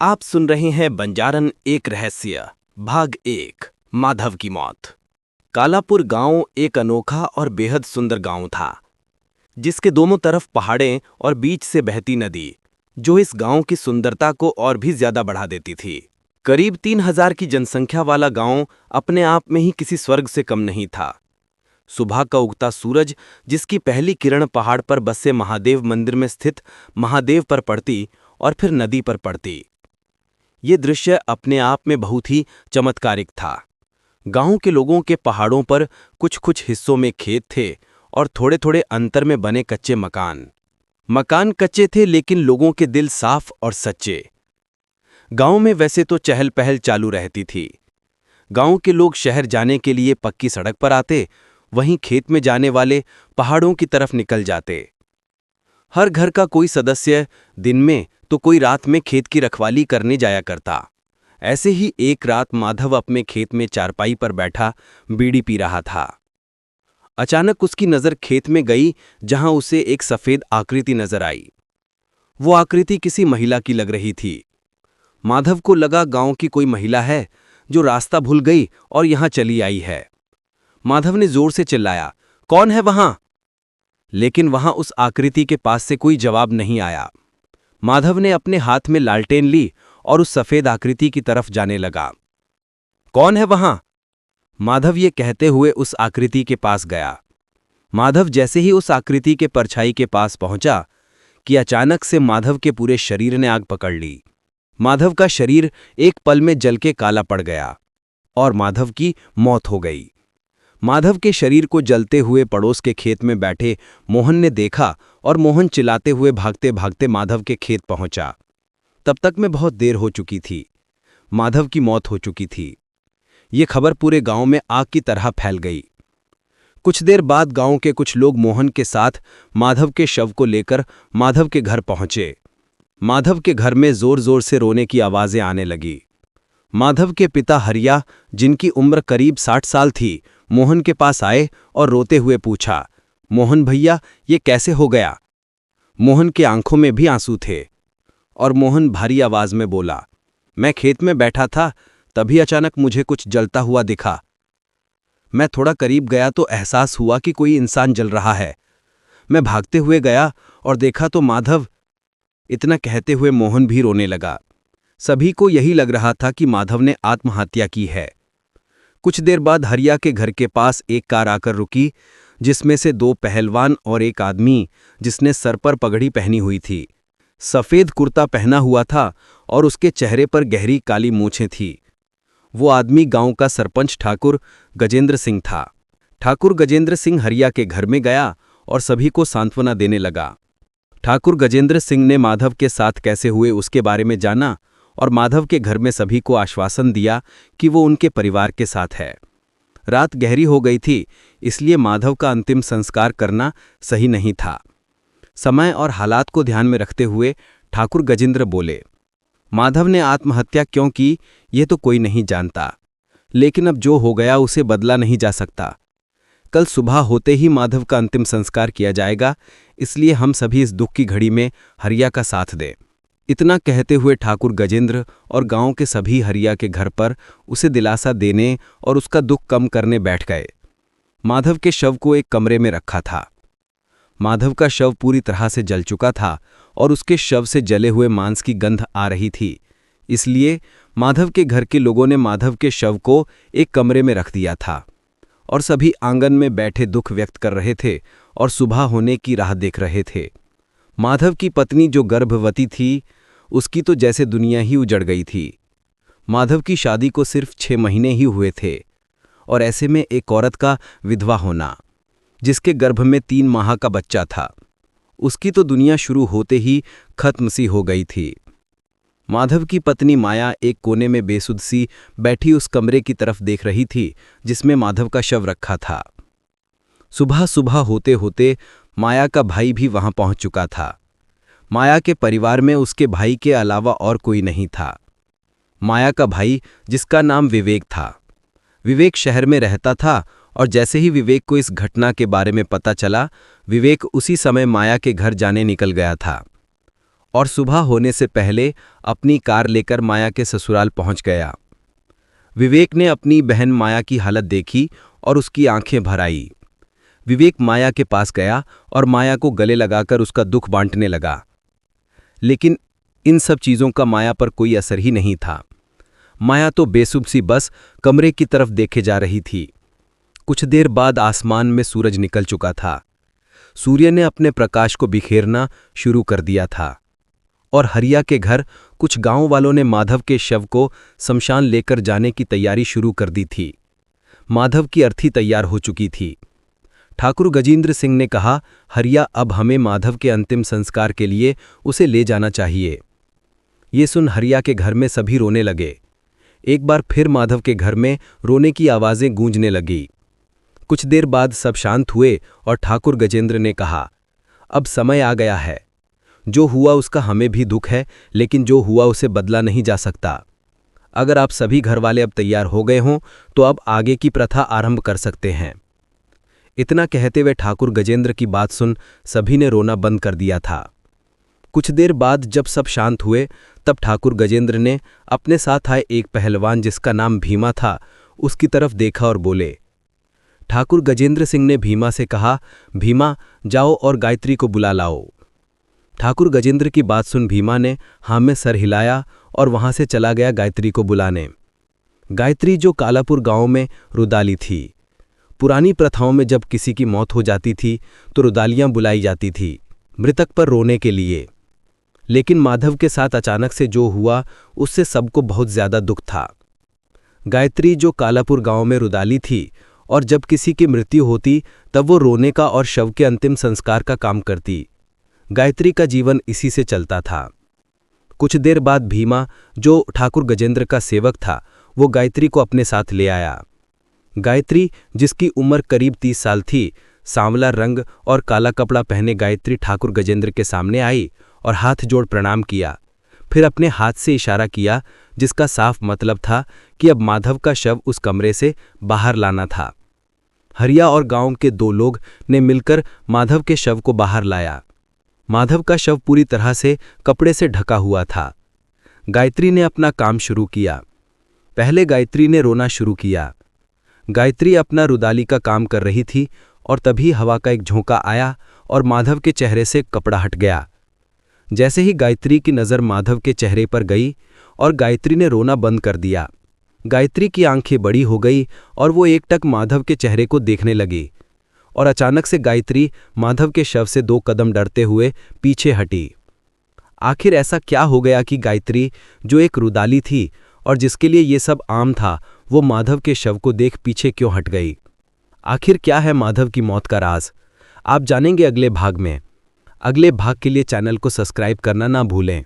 आप सुन रहे हैं बंजारन एक रहस्य भाग 1 माधव की मौत। कालापुर गांव एक अनोखा और बेहद सुंदर गांव था, जिसके दोनों तरफ पहाड़ें और बीच से बहती नदी, जो इस गांव की सुंदरता को और भी ज्यादा बढ़ा देती थी। करीब 3000 की जनसंख्या वाला गांव अपने आप में ही किसी स्वर्ग से कम नहीं था। सुबह का उगता सूरज, जिसकी पहली किरण पहाड़ पर बसे महादेव मंदिर में स्थित महादेव पर पड़ती और फिर नदी पर पड़ती, ये दृश्य अपने आप में बहुत ही चमत्कारिक था। गांव के लोगों के पहाड़ों पर कुछ हिस्सों में खेत थे और थोड़े थोड़े अंतर में बने कच्चे मकान कच्चे थे, लेकिन लोगों के दिल साफ और सच्चे। गांव में वैसे तो चहल पहल चालू रहती थी। गांव के लोग शहर जाने के लिए पक्की सड़क पर आते, वहीं खेत में जाने वाले पहाड़ों की तरफ निकल जाते। हर घर का कोई सदस्य दिन में तो कोई रात में खेत की रखवाली करने जाया करता। ऐसे ही एक रात माधव अपने खेत में चारपाई पर बैठा बीड़ी पी रहा था। अचानक उसकी नज़र खेत में गई, जहां उसे एक सफेद आकृति नजर आई। वो आकृति किसी महिला की लग रही थी। माधव को लगा गांव की कोई महिला है जो रास्ता भूल गई और यहां चली आई है। माधव ने जोर से चिल्लाया, कौन है वहां? लेकिन वहां उस आकृति के पास से कोई जवाब नहीं आया। माधव ने अपने हाथ में लालटेन ली और उस सफेद आकृति की तरफ जाने लगा। कौन है वहां? माधव ये कहते हुए उस आकृति के पास गया। माधव जैसे ही उस आकृति के परछाई के पास पहुंचा कि अचानक से माधव के पूरे शरीर ने आग पकड़ ली। माधव का शरीर एक पल में जल के काला पड़ गया और माधव की मौत हो गई। माधव के शरीर को जलते हुए पड़ोस के खेत में बैठे मोहन ने देखा और मोहन चिल्लाते हुए भागते भागते माधव के खेत पहुंचा। तब तक में बहुत देर हो चुकी थी। माधव की मौत हो चुकी थी। ये खबर पूरे गांव में आग की तरह फैल गई। कुछ देर बाद गांव के कुछ लोग मोहन के साथ माधव के शव को लेकर माधव के घर पहुंचे। माधव के घर में जोर जोर से रोने की आवाजें आने लगी। माधव के पिता हरिया, जिनकी उम्र करीब 60 साल थी, मोहन के पास आए और रोते हुए पूछा, मोहन भैया, ये कैसे हो गया? मोहन के आंखों में भी आंसू थे और मोहन भारी आवाज में बोला, मैं खेत में बैठा था, तभी अचानक मुझे कुछ जलता हुआ दिखा। मैं थोड़ा करीब गया तो एहसास हुआ कि कोई इंसान जल रहा है। मैं भागते हुए गया और देखा तो माधव। इतना कहते हुए मोहन भी रोने लगा। सभी को यही लग रहा था कि माधव ने आत्महत्या की है। कुछ देर बाद हरिया के घर के पास एक कार आकर रुकी, जिसमें से 2 पहलवान और एक आदमी, जिसने सर पर पगड़ी पहनी हुई थी, सफेद कुर्ता पहना हुआ था और उसके चेहरे पर गहरी काली मूछें थी। वो आदमी गांव का सरपंच ठाकुर गजेंद्र सिंह था। ठाकुर गजेंद्र सिंह हरिया के घर में गया और सभी को सांत्वना देने लगा। ठाकुर गजेंद्र सिंह ने माधव के साथ कैसे हुए उसके बारे में जाना और माधव के घर में सभी को आश्वासन दिया कि वो उनके परिवार के साथ है। रात गहरी हो गई थी, इसलिए माधव का अंतिम संस्कार करना सही नहीं था। समय और हालात को ध्यान में रखते हुए ठाकुर गजेंद्र बोले, माधव ने आत्महत्या क्यों की ये तो कोई नहीं जानता, लेकिन अब जो हो गया उसे बदला नहीं जा सकता। कल सुबह होते ही माधव का अंतिम संस्कार किया जाएगा, इसलिए हम सभी इस दुख की घड़ी में हरिया का साथ दें। इतना कहते हुए ठाकुर गजेंद्र और गांव के सभी हरिया के घर पर उसे दिलासा देने और उसका दुख कम करने बैठ गए। माधव के शव को एक कमरे में रखा था। माधव का शव पूरी तरह से जल चुका था और उसके शव से जले हुए मांस की गंध आ रही थी, इसलिए माधव के घर के लोगों ने माधव के शव को एक कमरे में रख दिया था और सभी आंगन में बैठे दुख व्यक्त कर रहे थे और सुबह होने की राह देख रहे थे। माधव की पत्नी जो गर्भवती थी, उसकी तो जैसे दुनिया ही उजड़ गई थी। माधव की शादी को सिर्फ 6 महीने ही हुए थे और ऐसे में एक औरत का विधवा होना, जिसके गर्भ में 3 माह का बच्चा था, उसकी तो दुनिया शुरू होते ही खत्म सी हो गई थी। माधव की पत्नी माया एक कोने में बेसुध सी बैठी उस कमरे की तरफ देख रही थी जिसमें माधव का शव रखा था। सुबह सुबह होते होते माया का भाई भी वहां पहुंच चुका था। माया के परिवार में उसके भाई के अलावा और कोई नहीं था। माया का भाई, जिसका नाम विवेक था, विवेक शहर में रहता था और जैसे ही विवेक को इस घटना के बारे में पता चला, विवेक उसी समय माया के घर जाने निकल गया था और सुबह होने से पहले अपनी कार लेकर माया के ससुराल पहुंच गया। विवेक ने अपनी बहन माया की हालत देखी और उसकी आंखें भर आई। विवेक माया के पास गया और माया को गले लगाकर उसका दुख बांटने लगा। लेकिन इन सब चीज़ों का माया पर कोई असर ही नहीं था। माया तो बेसुध सी बस कमरे की तरफ देखे जा रही थी। कुछ देर बाद आसमान में सूरज निकल चुका था। सूर्य ने अपने प्रकाश को बिखेरना शुरू कर दिया था और हरिया के घर कुछ गांव वालों ने माधव के शव को शमशान लेकर जाने की तैयारी शुरू कर दी थी। माधव की अर्थी तैयार हो चुकी थी। ठाकुर गजेंद्र सिंह ने कहा, हरिया, अब हमें माधव के अंतिम संस्कार के लिए उसे ले जाना चाहिए। ये सुन हरिया के घर में सभी रोने लगे। एक बार फिर माधव के घर में रोने की आवाज़ें गूंजने लगी। कुछ देर बाद सब शांत हुए और ठाकुर गजेंद्र ने कहा, अब समय आ गया है। जो हुआ उसका हमें भी दुख है, लेकिन जो हुआ उसे बदला नहीं जा सकता। अगर आप सभी घरवाले अब तैयार हो गए हों तो अब आगे की प्रथा आरंभ कर सकते हैं। इतना कहते हुए ठाकुर गजेंद्र की बात सुन सभी ने रोना बंद कर दिया था। कुछ देर बाद जब सब शांत हुए तब ठाकुर गजेंद्र ने अपने साथ आए एक पहलवान जिसका नाम भीमा था उसकी तरफ देखा और बोले। ठाकुर गजेंद्र सिंह ने भीमा से कहा, भीमा, जाओ और गायत्री को बुला लाओ। ठाकुर गजेंद्र की बात सुन भीमा ने हाँ में सर हिलाया और वहां से चला गया गायत्री को बुलाने। गायत्री जो कालापुर गांव में रुदाली थी। पुरानी प्रथाओं में जब किसी की मौत हो जाती थी तो रुदालियां बुलाई जाती थी मृतक पर रोने के लिए। लेकिन माधव के साथ अचानक से जो हुआ उससे सबको बहुत ज्यादा दुख था। गायत्री जो कालापुर गांव में रुदाली थी और जब किसी की मृत्यु होती तब वो रोने का और शव के अंतिम संस्कार का काम करती। गायत्री का जीवन इसी से चलता था। कुछ देर बाद भीमा जो ठाकुर गजेंद्र का सेवक था वो गायत्री को अपने साथ ले आया। गायत्री जिसकी उम्र करीब 30 साल थी, सांवला रंग और काला कपड़ा पहने गायत्री ठाकुर गजेंद्र के सामने आई और हाथ जोड़ प्रणाम किया। फिर अपने हाथ से इशारा किया जिसका साफ मतलब था कि अब माधव का शव उस कमरे से बाहर लाना था। हरिया और गांव के 2 लोग ने मिलकर माधव के शव को बाहर लाया। माधव का शव पूरी तरह से कपड़े से ढका हुआ था। गायत्री ने अपना काम शुरू किया। पहले गायत्री ने रोना शुरू किया। गायत्री अपना रुदाली का काम कर रही थी और तभी हवा का एक झोंका आया और माधव के चेहरे से कपड़ा हट गया। जैसे ही गायत्री की नज़र माधव के चेहरे पर गई और गायत्री ने रोना बंद कर दिया। गायत्री की आंखें बड़ी हो गई और वो एकटक माधव के चेहरे को देखने लगी और अचानक से गायत्री माधव के शव से 2 कदम डरते हुए पीछे हटी। आखिर ऐसा क्या हो गया कि गायत्री जो एक रुदाली थी और जिसके लिए ये सब आम था, वो माधव के शव को देख पीछे क्यों हट गई? आखिर क्या है माधव की मौत का राज? आप जानेंगे अगले भाग में। अगले भाग के लिए चैनल को सब्सक्राइब करना ना भूलें।